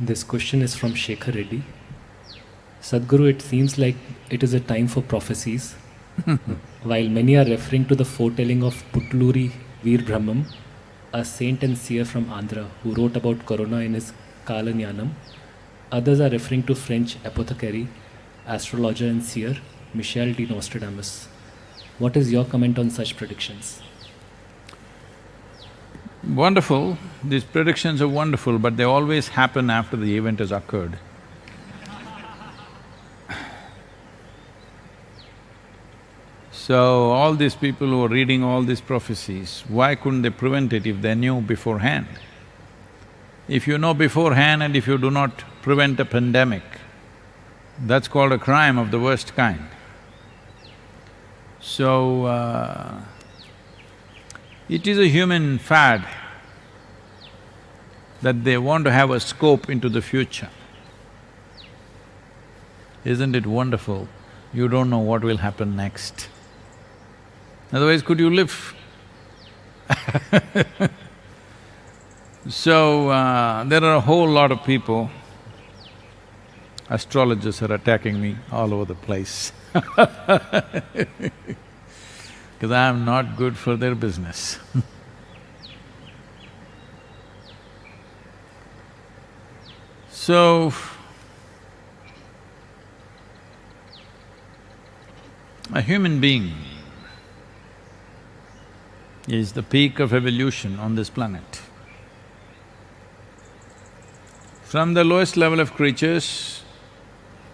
This question is from Shekhar Reddy. Sadhguru, it seems like it is a time for prophecies. While many are referring to the foretelling of Putluri Veer Brahmam, a saint and seer from Andhra who wrote about Corona in his Kalanyanam, others are referring to French apothecary, astrologer and seer Michel de Nostradamus. What is your comment on such predictions? Wonderful, these predictions are wonderful, but they always happen after the event has occurred. So, all these people who are reading all these prophecies, why couldn't they prevent it if they knew beforehand? If you know beforehand and if you do not prevent a pandemic, that's called a crime of the worst kind. So, it is a human fad that they want to have a scope into the future. Isn't it wonderful? You don't know what will happen next. Otherwise, could you live? So, there are a whole lot of people, astrologers are attacking me all over the place because I am not good for their business. So, a human being is the peak of evolution on this planet. From the lowest level of creatures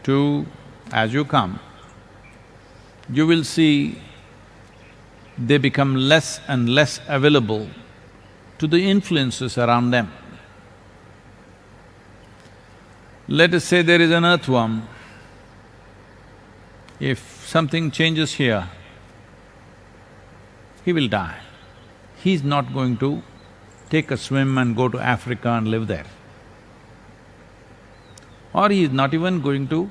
to as you come, you will see they become less and less available to the influences around them. Let us say there is an earthworm. If something changes here, he will die. He's not going to take a swim and go to Africa and live there. Or he is not even going to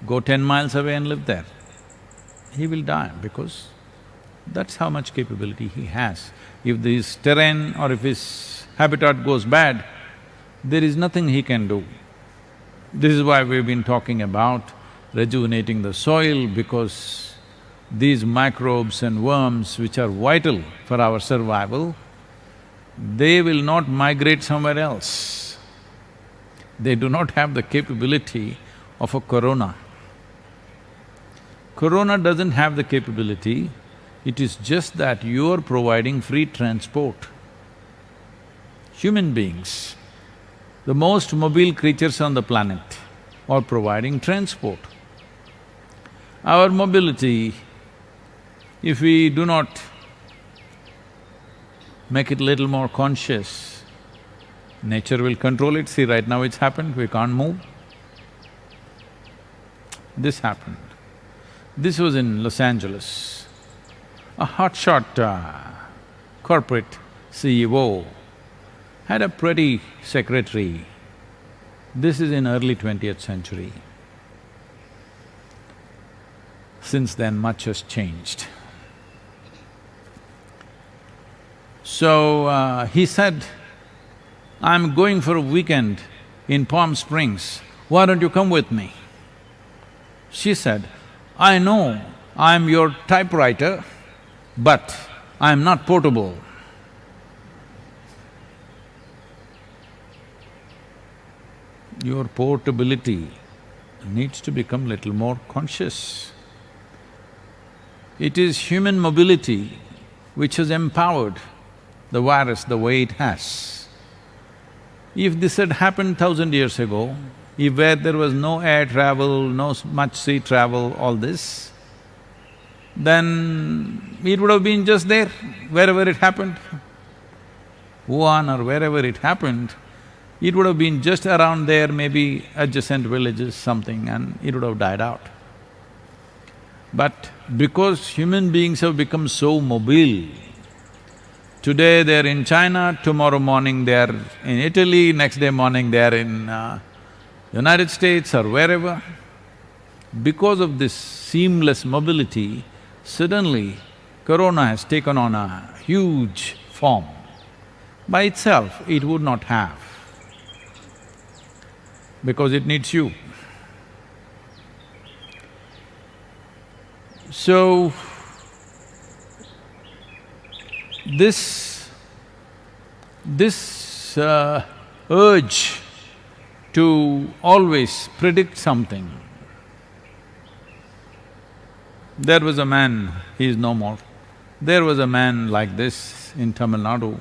go 10 miles away and live there. He will die because that's how much capability he has. If this terrain or if his habitat goes bad, there is nothing he can do. This is why we've been talking about rejuvenating the soil, because these microbes and worms which are vital for our survival, they will not migrate somewhere else. They do not have the capability of a corona. Corona doesn't have the capability, it is just that you are providing free transport. Human beings, the most mobile creatures on the planet, are providing transport. Our mobility, if we do not make it little more conscious, nature will control it. See, right now it's happened, we can't move. This happened. This was in Los Angeles. A hotshot corporate CEO had a pretty secretary. This is in early 20th century. Since then, much has changed. So, he said, "I'm going for a weekend in Palm Springs, why don't you come with me?" She said, "I know I'm your typewriter, but I'm not portable." Your portability needs to become little more conscious. It is human mobility which has empowered the virus the way it has. If this had happened 1,000 years ago, if where there was no air travel, no much sea travel, all this, then it would have been just there, wherever it happened. Wuhan or wherever it happened, it would have been just around there, maybe adjacent villages, something, and it would have died out. But because human beings have become so mobile, today they're in China, tomorrow morning they're in Italy, next day morning they're in United States or wherever. Because of this seamless mobility, suddenly corona has taken on a huge form. By itself, it would not have. because it needs you. So, this urge to always predict something. There was a man, he is no more. There was a man like this in Tamil Nadu.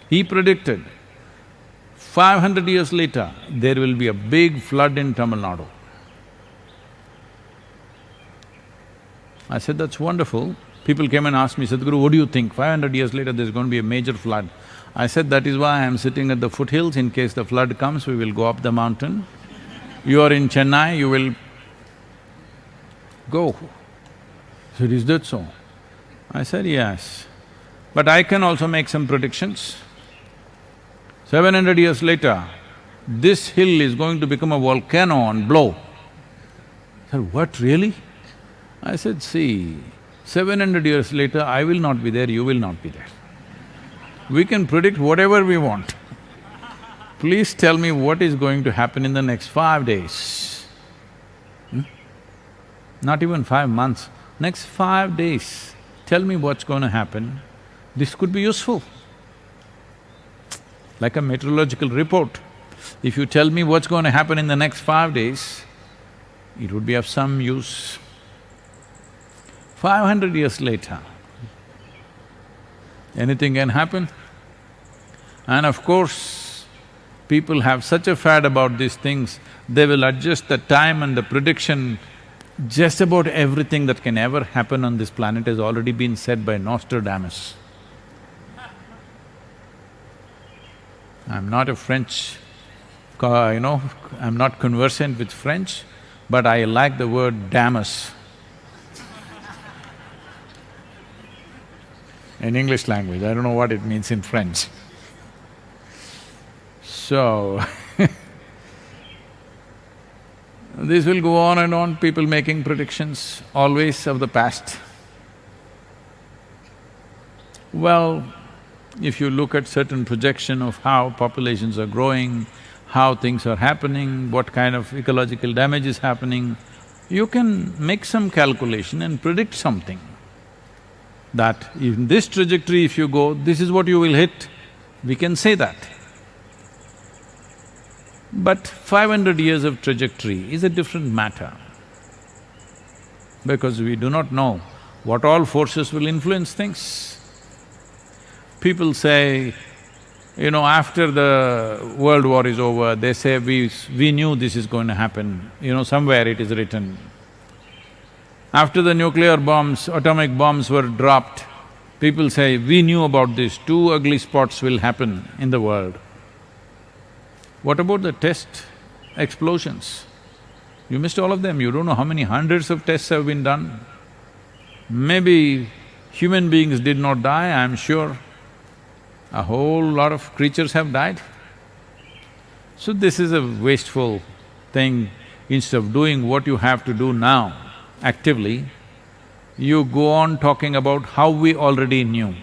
He predicted 500 years later, there will be a big flood in Tamil Nadu. I said, that's wonderful. People came and asked me, Sadhguru, what do you think? 500 years later, there's going to be a major flood. I said, that is why I am sitting at the foothills. In case the flood comes, we will go up the mountain. You are in Chennai, you will go. He said, is that so? I said, yes. But I can also make some predictions. 700 years later, this hill is going to become a volcano and blow. I said, what, really? I said, see, 700 years later, I will not be there, you will not be there. We can predict whatever we want. Please tell me what is going to happen in the next 5 days. Not even 5 months, next 5 days, tell me what's going to happen. This could be useful. Like a meteorological report. If you tell me what's going to happen in the next 5 days, it would be of some use. 500 years later, anything can happen. And of course, people have such a fad about these things, they will adjust the time and the prediction. Just about everything that can ever happen on this planet has already been said by Nostradamus. I'm not a French, I'm not conversant with French, but I like the word damus in English language. I don't know what it means in French. So, this will go on and on, people making predictions, always of the past. Well, if you look at certain projection of how populations are growing, how things are happening, what kind of ecological damage is happening, you can make some calculation and predict something. That in this trajectory if you go, this is what you will hit, we can say that. But 500 years of trajectory is a different matter, because we do not know what all forces will influence things. People say, after the world war is over, they say, we knew this is going to happen, somewhere it is written. After the nuclear bombs, atomic bombs were dropped, people say, we knew about this, 2 ugly spots will happen in the world. What about the test explosions? You missed all of them, you don't know how many hundreds of tests have been done. Maybe human beings did not die, I'm sure. A whole lot of creatures have died. So this is a wasteful thing. Instead of doing what you have to do now, actively, you go on talking about how we already knew.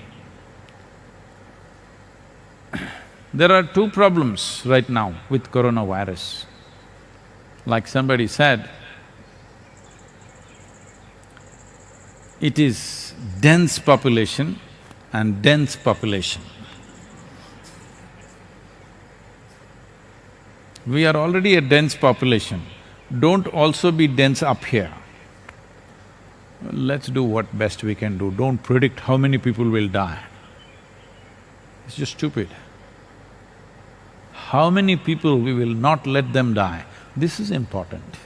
There are 2 problems right now with coronavirus. Like somebody said, it is dense population and dense population. We are already a dense population, don't also be dense up here. Let's do what best we can do, don't predict how many people will die. It's just stupid. How many people we will not let them die, this is important.